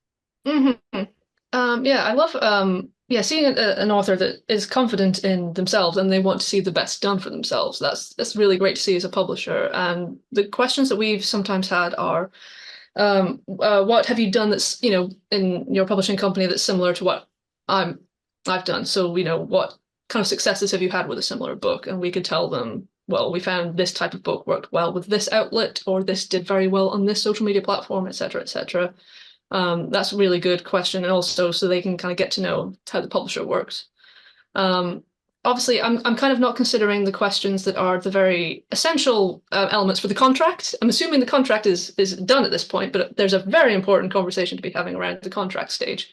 Mm-hmm. Yeah, I love seeing an author that is confident in themselves and they want to see the best done for themselves. That's really great to see as a publisher. And the questions that we've sometimes had are, what have you done that's, you know, in your publishing company that's similar to what I've done? So, you know, what kind of successes have you had with a similar book? And we could tell them, well, we found this type of book worked well with this outlet, or this did very well on this social media platform, etc., etc. That's a really good question, and also so they can kind of get to know how the publisher works. Obviously, I'm kind of not considering the questions that are the very essential elements for the contract. I'm assuming the contract is done at this point, but there's a very important conversation to be having around the contract stage.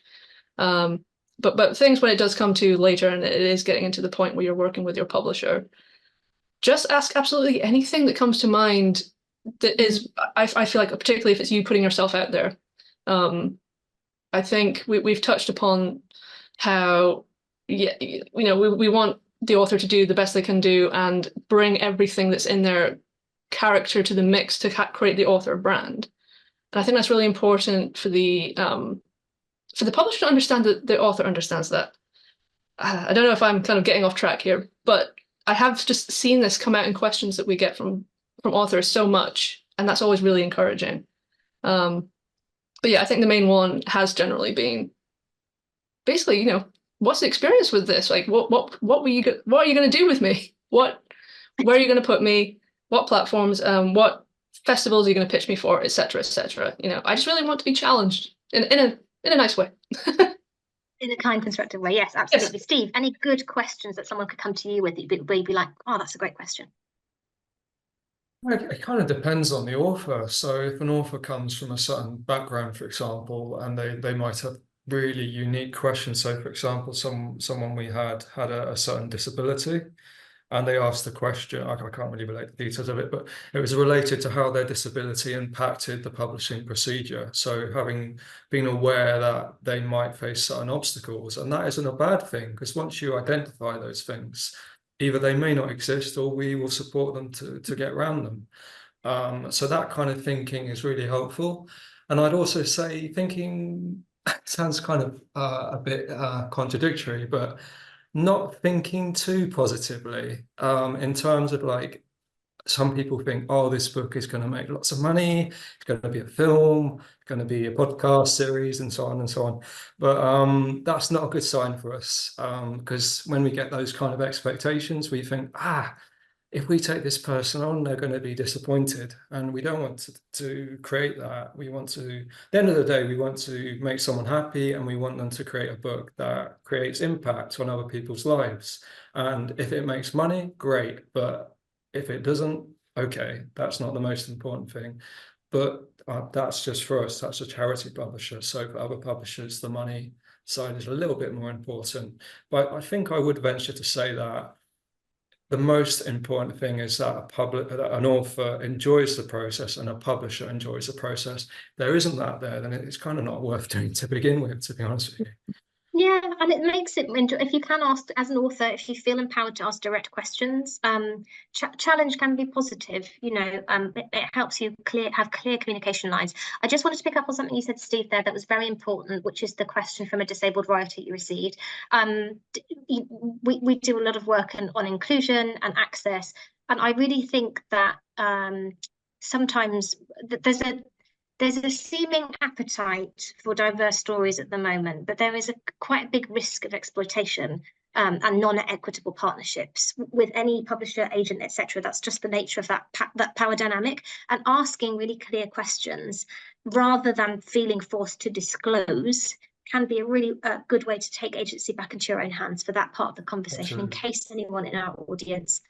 But things when it does come to later, and it is getting into the point where you're working with your publisher, just ask absolutely anything that comes to mind. That is, I feel like, particularly if it's you putting yourself out there. I think we've touched upon how, yeah, you know, we want the author to do the best they can do and bring everything that's in their character to the mix to create the author brand. And I think that's really important for the publisher to understand that the author understands that. I don't know if I'm kind of getting off track here, but I have just seen this come out in questions that we get from authors so much, and that's always really encouraging. But yeah, I think the main one has generally been basically, you know, what's the experience with this? Like, what are you going to do with me? Where are you going to put me? What platforms? What festivals are you going to pitch me for? Etc. etc. You know, I just really want to be challenged in a nice way. In a kind, constructive way. Yes, absolutely. Yes. Steve, any good questions that someone could come to you with where you'd be like, oh, that's a great question? It kind of depends on the author. So if an author comes from a certain background, for example, and they might have really unique questions. So, for example, someone we had a certain disability, and they asked the question, I can't really relate the details of it, but it was related to how their disability impacted the publishing procedure. So having been aware that they might face certain obstacles, and that isn't a bad thing, because once you identify those things, either they may not exist or we will support them to get around them. So that kind of thinking is really helpful. And I'd also say thinking sounds kind of a bit contradictory, but not thinking too positively in terms of, like, some people think, oh, this book is going to make lots of money, it's going to be a film, it's going to be a podcast series, and so on and so on. But that's not a good sign for us, because when we get those kind of expectations, we think, if we take this person on, they're going to be disappointed, and we don't want to create that. We want to, at the end of the day, we want to make someone happy, and we want them to create a book that creates impact on other people's lives. And if it makes money, great. But if it doesn't, okay, that's not the most important thing. But that's just for us, that's a charity publisher. So for other publishers, the money side is a little bit more important. But I think I would venture to say that the most important thing is that an author enjoys the process and a publisher enjoys the process. If there isn't that there, then it's kind of not worth doing to begin with, to be honest with you. Yeah, and it makes it, if you can ask, as an author, if you feel empowered to ask direct questions, challenge can be positive. It helps you have clear communication lines. I just wanted to pick up on something you said, Steve, there that was very important, which is the question from a disabled writer you received. We do a lot of work on inclusion and access, and I really think that sometimes there's a seeming appetite for diverse stories at the moment, but there is quite a big risk of exploitation and non-equitable partnerships with any publisher, agent, etc. That's just the nature of that power dynamic. And asking really clear questions rather than feeling forced to disclose can be a really good way to take agency back into your own hands for that part of the conversation. Absolutely. In case anyone in our audience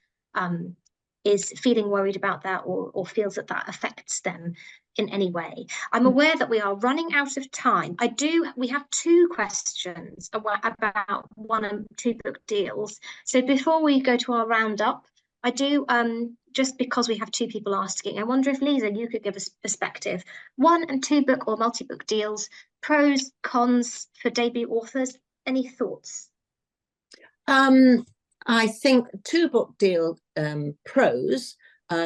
is feeling worried about that or feels that affects them in any way. I'm aware that we are running out of time. We have 2 questions about 1 and 2 book deals. So before we go to our roundup, I do, just because we have 2 people asking, I wonder if, Lisa, you could give us perspective. 1 and 2 book or multi-book deals, pros, cons for debut authors. Any thoughts? I think 2-book deal pros,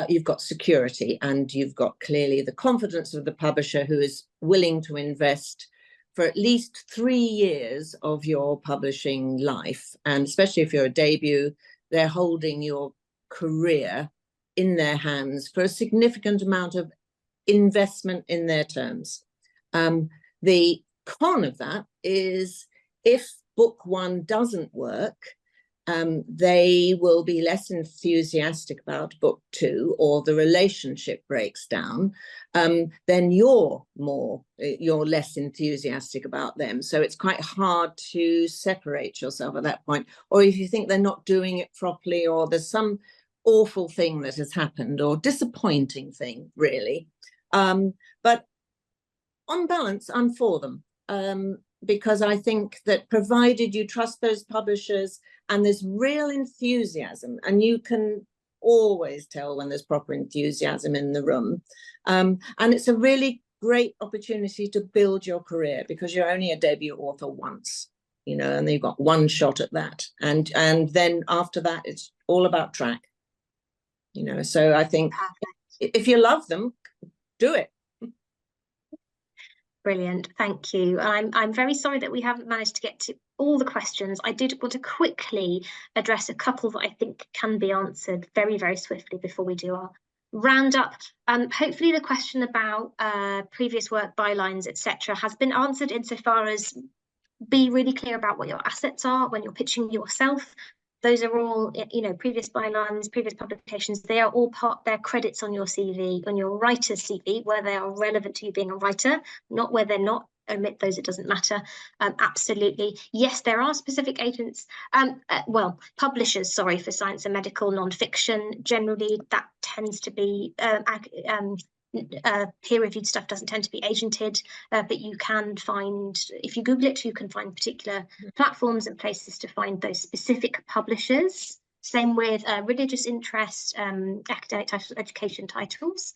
you've got security, and you've got clearly the confidence of the publisher, who is willing to invest for at least 3 years of your publishing life. And especially if you're a debut, they're holding your career in their hands for a significant amount of investment in their terms. The con of that is if book 1 doesn't work, they will be less enthusiastic about book 2, or the relationship breaks down, then you're less enthusiastic about them. So it's quite hard to separate yourself at that point. Or if you think they're not doing it properly, or there's some awful thing that has happened, or disappointing thing, really. But on balance, I'm for them, because I think that provided you trust those publishers and there's real enthusiasm, and you can always tell when there's proper enthusiasm in the room, and it's a really great opportunity to build your career, because you're only a debut author once, and you've got 1 shot at that, and then after that it's all about track, so I think if you love them, do it. Brilliant, thank you. I'm very sorry that we haven't managed to get to all the questions. I did want to quickly address a couple that I think can be answered very, very swiftly before we do our roundup. Hopefully the question about previous work, bylines, etc. has been answered insofar as be really clear about what your assets are when you're pitching yourself. Those are all, previous bylines, previous publications, they are all they're credits on your CV, on your writer's CV, where they are relevant to you being a writer, not where they're not. Omit those, it doesn't matter. Absolutely. Yes, there are specific agents, publishers, for science and medical non-fiction. Generally, that tends to be peer-reviewed stuff doesn't tend to be agented, but you can find, if you Google it, you can find particular platforms and places to find those specific publishers. Same with religious interest, academic titles, education titles.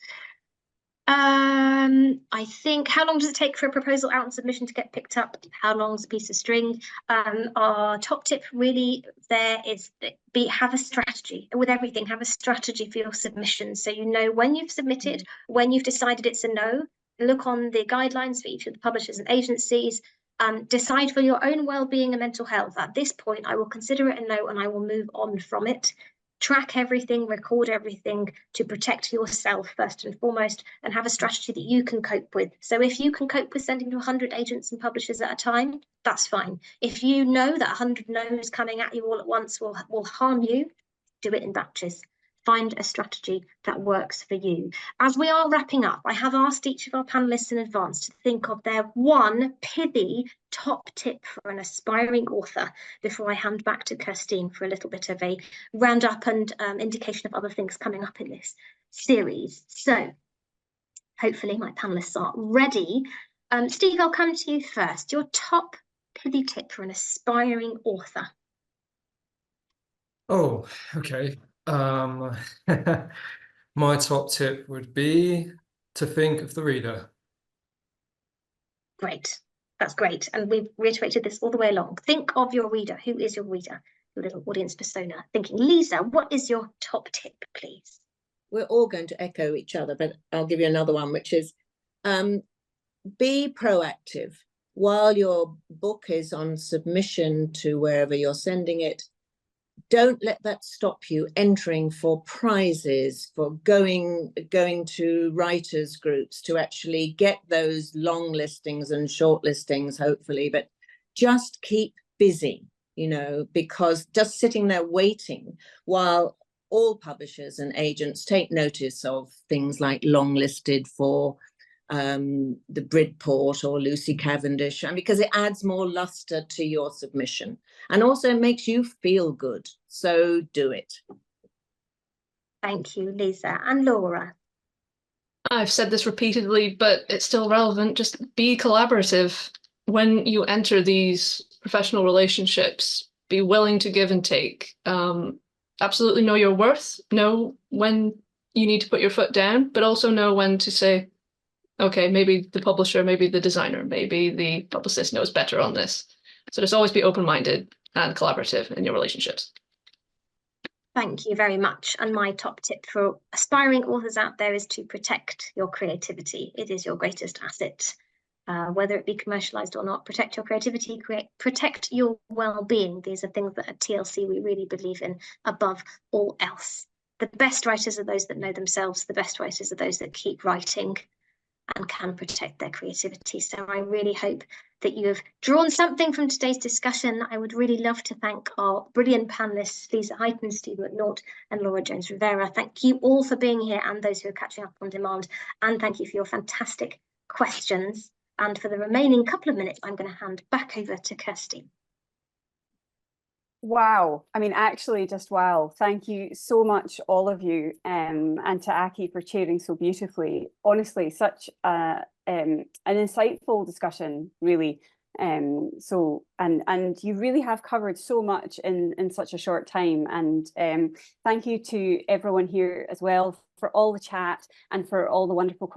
I think, how long does it take for a proposal out and submission to get picked up? How long is a piece of string? Our top tip really there is have a strategy with everything. Have a strategy for your submission, so you know when you've submitted, when you've decided it's a no. Look on the guidelines for each of the publishers and agencies. Decide for your own well-being and mental health. At this point, I will consider it a no and I will move on from it. Track everything, record everything to protect yourself first and foremost, and have a strategy that you can cope with. So if you can cope with sending to 100 agents and publishers at a time, that's fine. If you know that 100 no's coming at you all at once will harm you, do it in batches. Find a strategy that works for you. As we are wrapping up, I have asked each of our panelists in advance to think of their one pithy top tip for an aspiring author before I hand back to Kirstine for a little bit of a roundup and indication of other things coming up in this series. So hopefully my panelists are ready. Steve, I'll come to you first. Your top pithy tip for an aspiring author. Oh, okay. My top tip would be to think of the reader. Great, that's great. And we've reiterated this all the way along. Think of your reader. Who is your reader? Your little audience persona. Thinking. Lisa, what is your top tip, please? We're all going to echo each other, but I'll give you another one, which is be proactive. While your book is on submission to wherever you're sending it, don't let that stop you entering for prizes, for going to writers' groups to actually get those long listings and short listings, hopefully. But just keep busy, you know, because just sitting there waiting while all publishers and agents take notice of things like long listed for the Bridport or Lucy Cavendish, and because it adds more luster to your submission and also makes you feel good. So do it. Thank you, Lisa. And Laura? I've said this repeatedly, but it's still relevant. Just be collaborative. When you enter these professional relationships, be willing to give and take. Absolutely know your worth. Know when you need to put your foot down, but also know when to say, okay, maybe the publisher, maybe the designer, maybe the publicist knows better on this. So just always be open-minded and collaborative in your relationships. Thank you very much. And my top tip for aspiring authors out there is to protect your creativity. It is your greatest asset, whether it be commercialized or not. Protect your creativity, protect your well-being. These are things that at TLC we really believe in above all else. The best writers are those that know themselves. The best writers are those that keep writing and can protect their creativity. So I really hope that you have drawn something from today's discussion. I would really love to thank our brilliant panelists, Lisa Highton, Steve Mcnaught and Laura Jones-Rivera. Thank you all for being here and those who are catching up on demand. And thank you for your fantastic questions. And for the remaining couple of minutes, I'm going to hand back over to Kirstine. Wow. I mean, actually, just wow. Thank you so much, all of you, and to Aki for chairing so beautifully. Honestly, such an insightful discussion, really. And you really have covered so much in such a short time. And thank you to everyone here as well for all the chat and for all the wonderful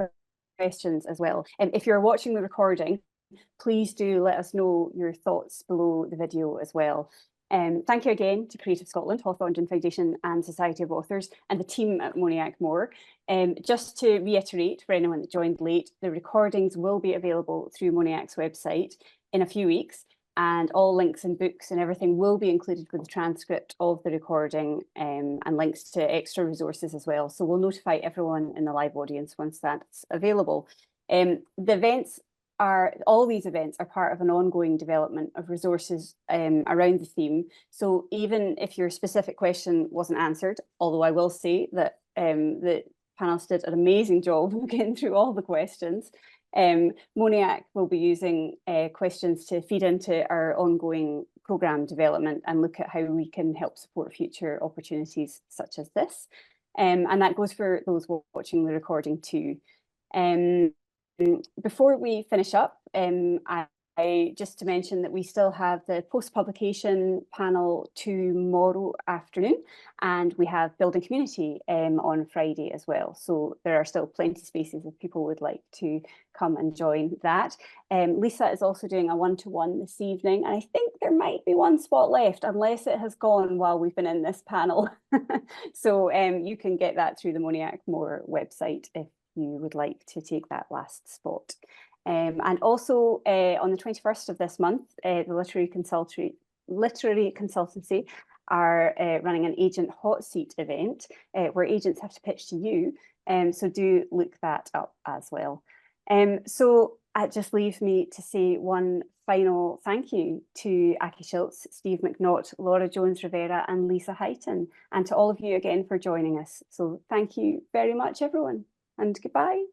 questions as well. If you're watching the recording, please do let us know your thoughts below the video as well. Thank you again to Creative Scotland, Hawthornden Foundation and Society of Authors and the team at Mcnaught More. Just to reiterate for anyone that joined late, the recordings will be available through Mcnaught's website in a few weeks, and all links and books and everything will be included with the transcript of the recording and links to extra resources as well. So we'll notify everyone in the live audience once that's available. All these events are part of an ongoing development of resources around the theme. So even if your specific question wasn't answered, although I will say that the panelists did an amazing job of getting through all the questions, Mcnaught will be using questions to feed into our ongoing programme development and look at how we can help support future opportunities such as this. And that goes for those watching the recording too. Before we finish up, I just to mention that we still have the post-publication panel tomorrow afternoon, and we have Building Community on Friday as well. So there are still plenty of spaces if people would like to come and join that. Lisa is also doing a one-to-one this evening, and I think there might be one spot left, unless it has gone while we've been in this panel. So you can get that through the Moniac More website if you would like to take that last spot. And also on the 21st of this month, the Literary Consultancy are running an agent hot seat event where agents have to pitch to you. So do look that up as well. So it just leaves me to say one final thank you to Aki Schilz, Steve Mcnaught, Laura Jones-Rivera and Lisa Highton, and to all of you again for joining us. So thank you very much, everyone, and goodbye.